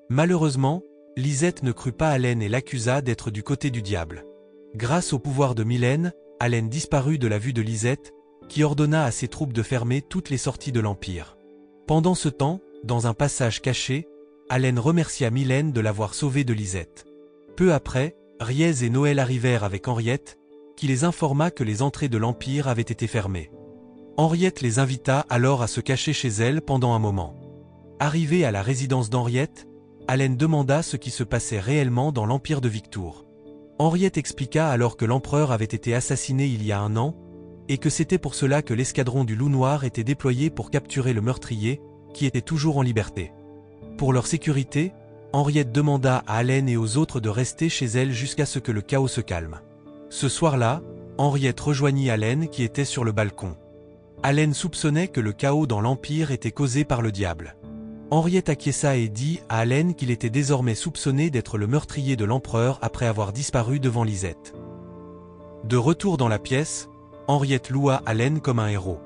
Malheureusement, Lisette ne crut pas Allen et l'accusa d'être du côté du diable. Grâce au pouvoir de Mylène, Allen disparut de la vue de Lisette, qui ordonna à ses troupes de fermer toutes les sorties de l'Empire. Pendant ce temps, dans un passage caché, Allen remercia Mylène de l'avoir sauvé de Lisette. Peu après, Riez et Noël arrivèrent avec Henriette, qui les informa que les entrées de l'Empire avaient été fermées. Henriette les invita alors à se cacher chez elle pendant un moment. Arrivé à la résidence d'Henriette, Allen demanda ce qui se passait réellement dans l'Empire de Victour. Henriette expliqua alors que l'empereur avait été assassiné il y a 1 an, et que c'était pour cela que l'escadron du Loup Noir était déployé pour capturer le meurtrier, qui était toujours en liberté. Pour leur sécurité, Henriette demanda à Allen et aux autres de rester chez elle jusqu'à ce que le chaos se calme. Ce soir-là, Henriette rejoignit Allen qui était sur le balcon. Allen soupçonnait que le chaos dans l'Empire était causé par le diable. Henriette acquiesça et dit à Allen qu'il était désormais soupçonné d'être le meurtrier de l'empereur après avoir disparu devant Lisette. De retour dans la pièce, Henriette loua Allen comme un héros.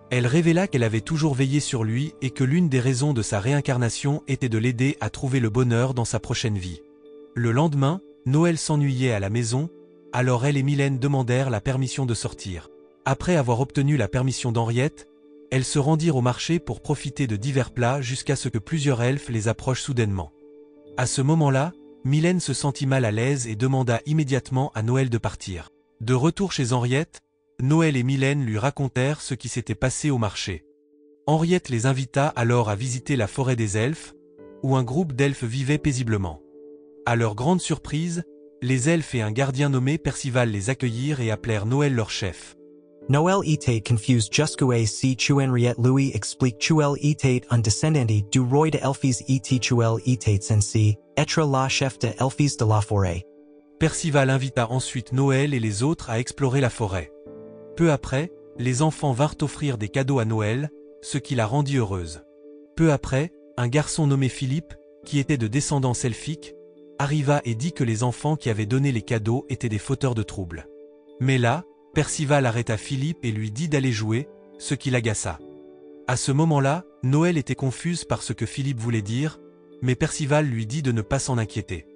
Elle révéla qu'elle avait toujours veillé sur lui et que l'une des raisons de sa réincarnation était de l'aider à trouver le bonheur dans sa prochaine vie. Le lendemain, Noël s'ennuyait à la maison, alors elle et Mylène demandèrent la permission de sortir. Après avoir obtenu la permission d'Henriette, elles se rendirent au marché pour profiter de divers plats jusqu'à ce que plusieurs elfes les approchent soudainement. À ce moment-là, Mylène se sentit mal à l'aise et demanda immédiatement à Noël de partir. De retour chez Henriette, Noël et Mylène lui racontèrent ce qui s'était passé au marché. Henriette les invita alors à visiter la forêt des elfes, où un groupe d'elfes vivait paisiblement. À leur grande surprise, les elfes et un gardien nommé Percival les accueillirent et appelèrent Noël leur chef. Noël était confused jusqu'à si tu Henriette lui explique tuel était un descendant du roi de Elfis et tuel était censé être la chef de Elfis de la forêt. Percival invita ensuite Noël et les autres à explorer la forêt. Peu après, les enfants vinrent offrir des cadeaux à Noël, ce qui la rendit heureuse. Peu après, un garçon nommé Philippe, qui était de descendance elfique, arriva et dit que les enfants qui avaient donné les cadeaux étaient des fauteurs de troubles. Mais là, Percival arrêta Philippe et lui dit d'aller jouer, ce qui l'agaça. À ce moment-là, Noël était confuse par ce que Philippe voulait dire, mais Percival lui dit de ne pas s'en inquiéter.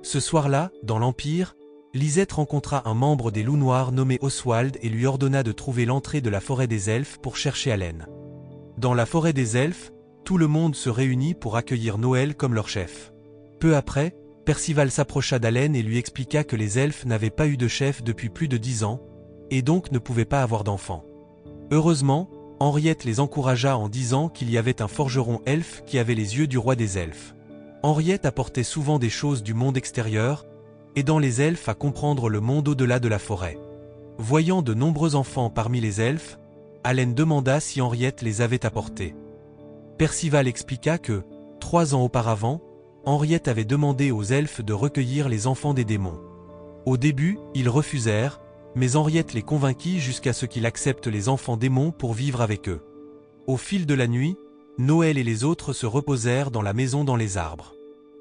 Ce soir-là, dans l'Empire, Lisette rencontra un membre des Loups Noirs nommé Oswald et lui ordonna de trouver l'entrée de la forêt des elfes pour chercher Allen. Dans la forêt des elfes, tout le monde se réunit pour accueillir Noël comme leur chef. Peu après, Percival s'approcha d'Allen et lui expliqua que les elfes n'avaient pas eu de chef depuis plus de 10 ans, et donc ne pouvaient pas avoir d'enfants. Heureusement, Henriette les encouragea en disant qu'il y avait un forgeron elfe qui avait les yeux du roi des elfes. Henriette apportait souvent des choses du monde extérieur, aidant les elfes à comprendre le monde au-delà de la forêt. Voyant de nombreux enfants parmi les elfes, Allen demanda si Henriette les avait apportés. Percival expliqua que, 3 ans auparavant, Henriette avait demandé aux elfes de recueillir les enfants des démons. Au début, ils refusèrent, mais Henriette les convainquit jusqu'à ce qu'ils acceptent les enfants démons pour vivre avec eux. Au fil de la nuit, Noël et les autres se reposèrent dans la maison dans les arbres.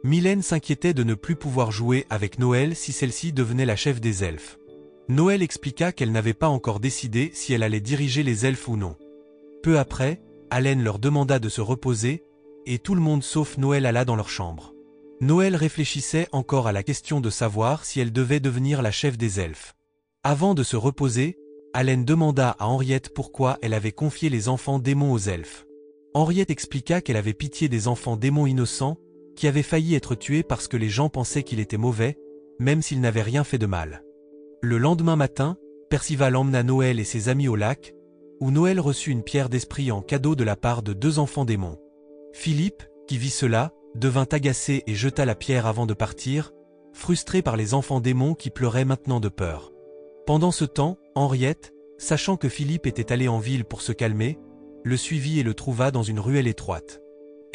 Mylène s'inquiétait de ne plus pouvoir jouer avec Noël si celle-ci devenait la chef des elfes. Noël expliqua qu'elle n'avait pas encore décidé si elle allait diriger les elfes ou non. Peu après, Allen leur demanda de se reposer, et tout le monde sauf Noël alla dans leur chambre. Noël réfléchissait encore à la question de savoir si elle devait devenir la chef des elfes. Avant de se reposer, Allen demanda à Henriette pourquoi elle avait confié les enfants démons aux elfes. Henriette expliqua qu'elle avait pitié des enfants démons innocents, qui avaient failli être tués parce que les gens pensaient qu'il était mauvais, même s'il n'avait rien fait de mal. Le lendemain matin, Percival emmena Noël et ses amis au lac, où Noël reçut une pierre d'esprit en cadeau de la part de 2 enfants démons. Philippe, qui vit cela, devint agacé et jeta la pierre avant de partir, frustré par les enfants démons qui pleuraient maintenant de peur. Pendant ce temps, Henriette, sachant que Philippe était allé en ville pour se calmer, le suivit et le trouva dans une ruelle étroite.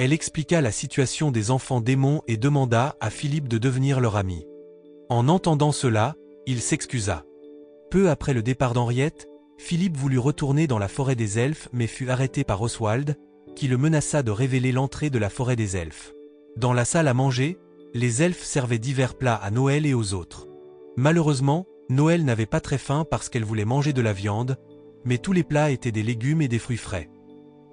Elle expliqua la situation des enfants démons et demanda à Philippe de devenir leur ami. En entendant cela, il s'excusa. Peu après le départ d'Henriette, Philippe voulut retourner dans la forêt des elfes mais fut arrêté par Oswald, qui le menaça de révéler l'entrée de la forêt des elfes. Dans la salle à manger, les elfes servaient divers plats à Noël et aux autres. Malheureusement, Noël n'avait pas très faim parce qu'elle voulait manger de la viande, mais tous les plats étaient des légumes et des fruits frais.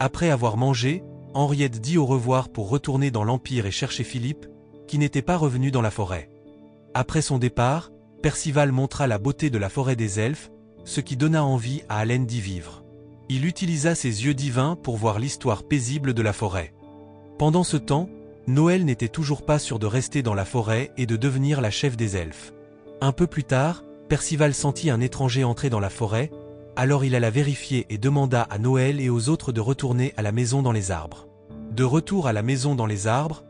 Après avoir mangé, Henriette dit au revoir pour retourner dans l'Empire et chercher Philippe, qui n'était pas revenu dans la forêt. Après son départ, Percival montra la beauté de la forêt des elfes, ce qui donna envie à Allen d'y vivre. Il utilisa ses yeux divins pour voir l'histoire paisible de la forêt. Pendant ce temps, Noël n'était toujours pas sûr de rester dans la forêt et de devenir la chef des elfes. Un peu plus tard, Percival sentit un étranger entrer dans la forêt, alors il alla vérifier et demanda à Noël et aux autres de retourner à la maison dans les arbres. De retour à la maison dans les arbres,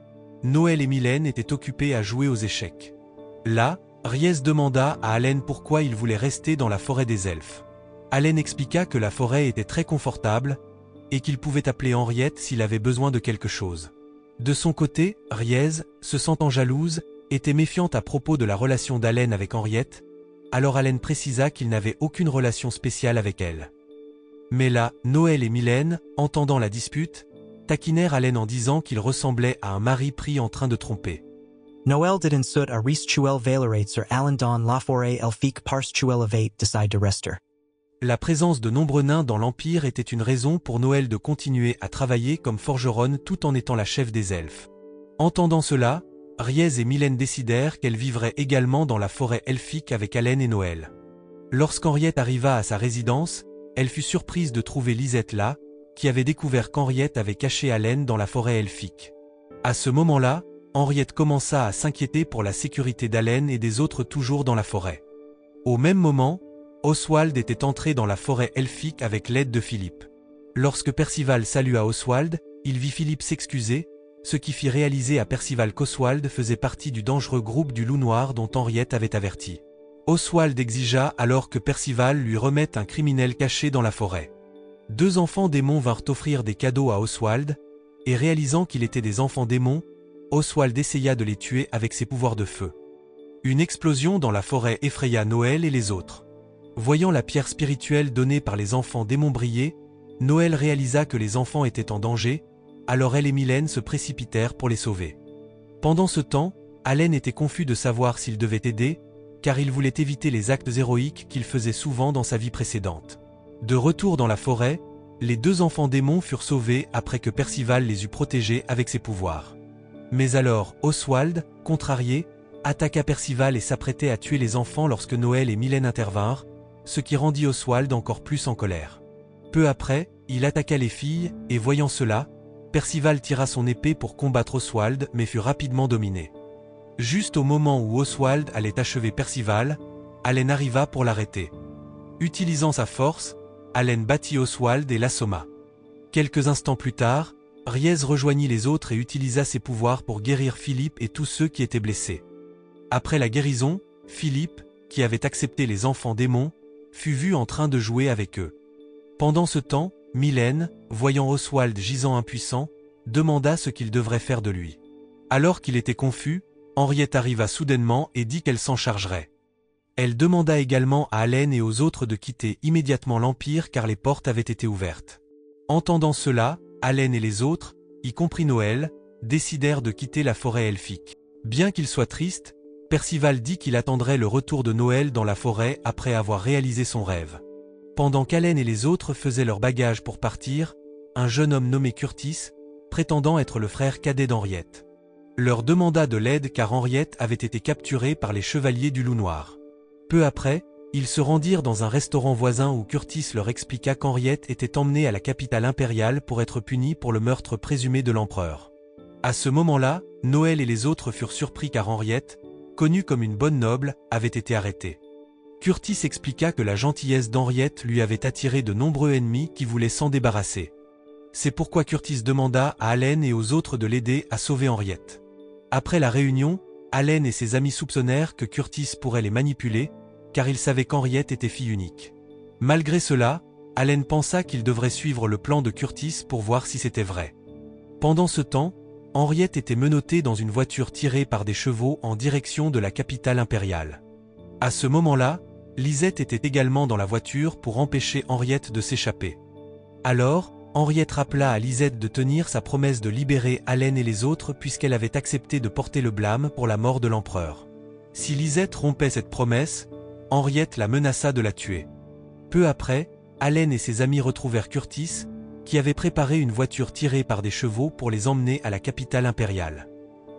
Noël et Mylène étaient occupés à jouer aux échecs. Là, Riez demanda à Allen pourquoi il voulait rester dans la forêt des elfes. Allen expliqua que la forêt était très confortable, et qu'il pouvait appeler Henriette s'il avait besoin de quelque chose. De son côté, Riez, se sentant jalouse, était méfiante à propos de la relation d'Allen avec Henriette, alors Allen précisa qu'il n'avait aucune relation spéciale avec elle. Mais là, Noël et Mylène, entendant la dispute, taquinèrent Allen en disant qu'il ressemblait à un mari pris en train de tromper. Noel didn't sud a ris chuel valerates sur Allen don la forêt elfique pars chuel avate decide de rester. La présence de nombreux nains dans l'Empire était une raison pour Noël de continuer à travailler comme forgeronne tout en étant la chef des elfes. Entendant cela, Riez et Mylène décidèrent qu'elle vivrait également dans la forêt elfique avec Allen et Noël. Lorsqu'Henriette arriva à sa résidence, elle fut surprise de trouver Lisette là, qui avait découvert qu'Henriette avait caché Allen dans la forêt elfique. À ce moment-là, Henriette commença à s'inquiéter pour la sécurité d'Allen et des autres toujours dans la forêt. Au même moment, Oswald était entré dans la forêt elfique avec l'aide de Philippe. Lorsque Percival salua Oswald, il vit Philippe s'excuser, ce qui fit réaliser à Percival qu'Oswald faisait partie du dangereux groupe du Loup Noir dont Henriette avait averti. Oswald exigea alors que Percival lui remette un criminel caché dans la forêt. 2 enfants démons vinrent offrir des cadeaux à Oswald, et réalisant qu'il était des enfants démons, Oswald essaya de les tuer avec ses pouvoirs de feu. Une explosion dans la forêt effraya Noël et les autres. Voyant la pierre spirituelle donnée par les enfants démons briller, Noël réalisa que les enfants étaient en danger, alors elle et Mylène se précipitèrent pour les sauver. Pendant ce temps, Allen était confus de savoir s'il devait aider, car il voulait éviter les actes héroïques qu'il faisait souvent dans sa vie précédente. De retour dans la forêt, les 2 enfants démons furent sauvés après que Percival les eut protégés avec ses pouvoirs. Mais alors, Oswald, contrarié, attaqua Percival et s'apprêtait à tuer les enfants lorsque Noël et Mylène intervinrent, ce qui rendit Oswald encore plus en colère. Peu après, il attaqua les filles, et voyant cela, Percival tira son épée pour combattre Oswald mais fut rapidement dominé. Juste au moment où Oswald allait achever Percival, Allen arriva pour l'arrêter. Utilisant sa force, Allen battit Oswald et l'assomma. Quelques instants plus tard, Riez rejoignit les autres et utilisa ses pouvoirs pour guérir Philippe et tous ceux qui étaient blessés. Après la guérison, Philippe, qui avait accepté les enfants démons, fut vu en train de jouer avec eux. Pendant ce temps, Mylène, voyant Oswald gisant impuissant, demanda ce qu'il devrait faire de lui. Alors qu'il était confus, Henriette arriva soudainement et dit qu'elle s'en chargerait. Elle demanda également à Haleine et aux autres de quitter immédiatement l'Empire car les portes avaient été ouvertes. Entendant cela, Haleine et les autres, y compris Noël, décidèrent de quitter la forêt elfique. Bien qu'il soit triste, Percival dit qu'il attendrait le retour de Noël dans la forêt après avoir réalisé son rêve. Pendant qu'Haleine et les autres faisaient leurs bagages pour partir, un jeune homme nommé Curtis, prétendant être le frère cadet d'Henriette, leur demanda de l'aide car Henriette avait été capturée par les chevaliers du Loup Noir. Peu après, ils se rendirent dans un restaurant voisin où Curtis leur expliqua qu'Henriette était emmenée à la capitale impériale pour être punie pour le meurtre présumé de l'empereur. À ce moment-là, Noël et les autres furent surpris car Henriette, connue comme une bonne noble, avait été arrêtée. Curtis expliqua que la gentillesse d'Henriette lui avait attiré de nombreux ennemis qui voulaient s'en débarrasser. C'est pourquoi Curtis demanda à Haleine et aux autres de l'aider à sauver Henriette. Après la réunion, Haleine et ses amis soupçonnèrent que Curtis pourrait les manipuler, car ils savaient qu'Henriette était fille unique. Malgré cela, Haleine pensa qu'il devrait suivre le plan de Curtis pour voir si c'était vrai. Pendant ce temps, Henriette était menottée dans une voiture tirée par des chevaux en direction de la capitale impériale. À ce moment-là, Lisette était également dans la voiture pour empêcher Henriette de s'échapper. Alors, Henriette rappela à Lisette de tenir sa promesse de libérer Haleine et les autres puisqu'elle avait accepté de porter le blâme pour la mort de l'empereur. Si Lisette rompait cette promesse, Henriette la menaça de la tuer. Peu après, Haleine et ses amis retrouvèrent Curtis, qui avait préparé une voiture tirée par des chevaux pour les emmener à la capitale impériale.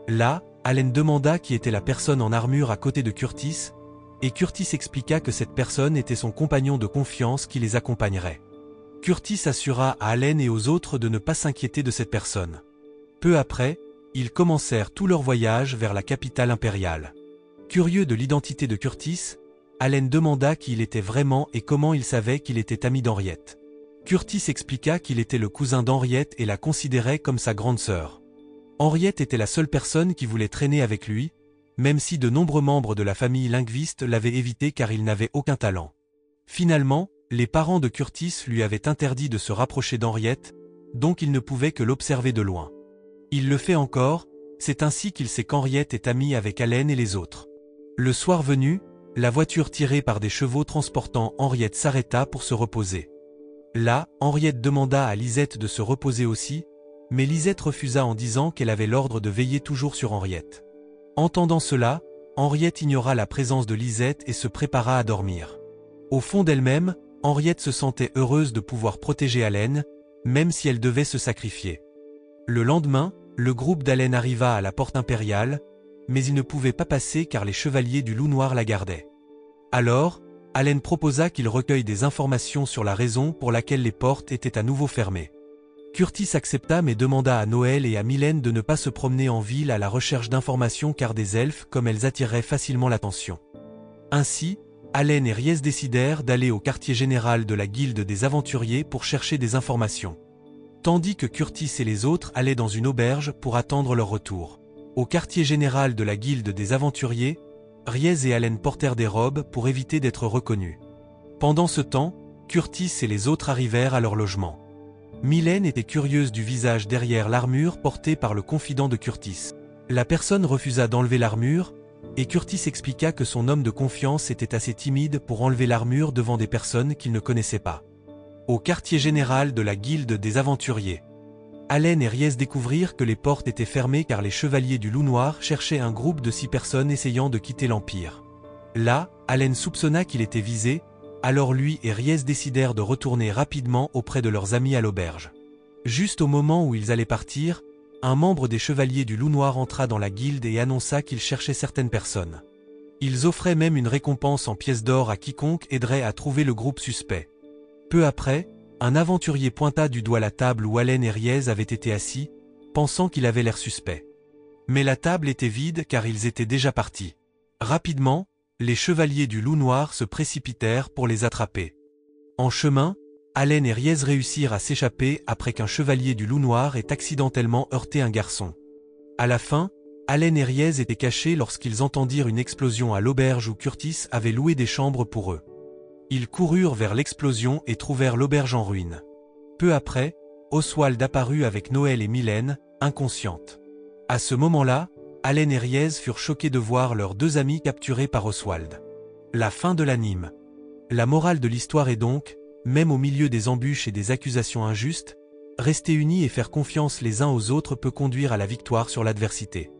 Là, Haleine demanda qui était la personne en armure à côté de Curtis, et Curtis expliqua que cette personne était son compagnon de confiance qui les accompagnerait. Curtis assura à Haleine et aux autres de ne pas s'inquiéter de cette personne. Peu après, ils commencèrent tout leur voyage vers la capitale impériale. Curieux de l'identité de Curtis, Haleine demanda qui il était vraiment et comment il savait qu'il était ami d'Henriette. Curtis expliqua qu'il était le cousin d'Henriette et la considérait comme sa grande sœur. Henriette était la seule personne qui voulait traîner avec lui, même si de nombreux membres de la famille linguiste l'avaient évité car il n'avait aucun talent. Finalement, les parents de Curtis lui avaient interdit de se rapprocher d'Henriette, donc il ne pouvait que l'observer de loin. Il le fait encore, c'est ainsi qu'il sait qu'Henriette est amie avec Haleine et les autres. Le soir venu, la voiture tirée par des chevaux transportant Henriette s'arrêta pour se reposer. Là, Henriette demanda à Lisette de se reposer aussi, mais Lisette refusa en disant qu'elle avait l'ordre de veiller toujours sur Henriette. Entendant cela, Henriette ignora la présence de Lisette et se prépara à dormir. Au fond d'elle-même, Henriette se sentait heureuse de pouvoir protéger Haleine, même si elle devait se sacrifier. Le lendemain, le groupe d'Haleine arriva à la porte impériale, mais il ne pouvait pas passer car les chevaliers du Loup Noir la gardaient. Alors, Haleine proposa qu'il recueille des informations sur la raison pour laquelle les portes étaient à nouveau fermées. Curtis accepta mais demanda à Noël et à Mylène de ne pas se promener en ville à la recherche d'informations car des elfes comme elles attireraient facilement l'attention. Ainsi, Haleine et Riez décidèrent d'aller au quartier général de la Guilde des Aventuriers pour chercher des informations. Tandis que Curtis et les autres allaient dans une auberge pour attendre leur retour. Au quartier général de la Guilde des Aventuriers, Riez et Haleine portèrent des robes pour éviter d'être reconnus. Pendant ce temps, Curtis et les autres arrivèrent à leur logement. Mylène était curieuse du visage derrière l'armure portée par le confident de Curtis. La personne refusa d'enlever l'armure, et Curtis expliqua que son homme de confiance était assez timide pour enlever l'armure devant des personnes qu'il ne connaissait pas. Au quartier général de la Guilde des Aventuriers, Haleine et Riez découvrirent que les portes étaient fermées car les chevaliers du Loup Noir cherchaient un groupe de 6 personnes essayant de quitter l'Empire. Là, Haleine soupçonna qu'il était visé, alors lui et Riez décidèrent de retourner rapidement auprès de leurs amis à l'auberge. Juste au moment où ils allaient partir, un membre des chevaliers du Loup Noir entra dans la guilde et annonça qu'il cherchait certaines personnes. Ils offraient même une récompense en pièces d'or à quiconque aiderait à trouver le groupe suspect. Peu après, un aventurier pointa du doigt la table où Haleine et Riez avaient été assis, pensant qu'il avait l'air suspect. Mais la table était vide car ils étaient déjà partis. Rapidement, les chevaliers du Loup Noir se précipitèrent pour les attraper. En chemin, Allen et Riez réussirent à s'échapper après qu'un chevalier du Loup Noir ait accidentellement heurté un garçon. À la fin, Allen et Riez étaient cachés lorsqu'ils entendirent une explosion à l'auberge où Curtis avait loué des chambres pour eux. Ils coururent vers l'explosion et trouvèrent l'auberge en ruine. Peu après, Oswald apparut avec Noël et Mylène, inconscientes. À ce moment-là, Allen et Riez furent choqués de voir leurs deux amis capturés par Oswald. La fin de l'anime. La morale de l'histoire est donc, même au milieu des embûches et des accusations injustes, rester unis et faire confiance les uns aux autres peut conduire à la victoire sur l'adversité.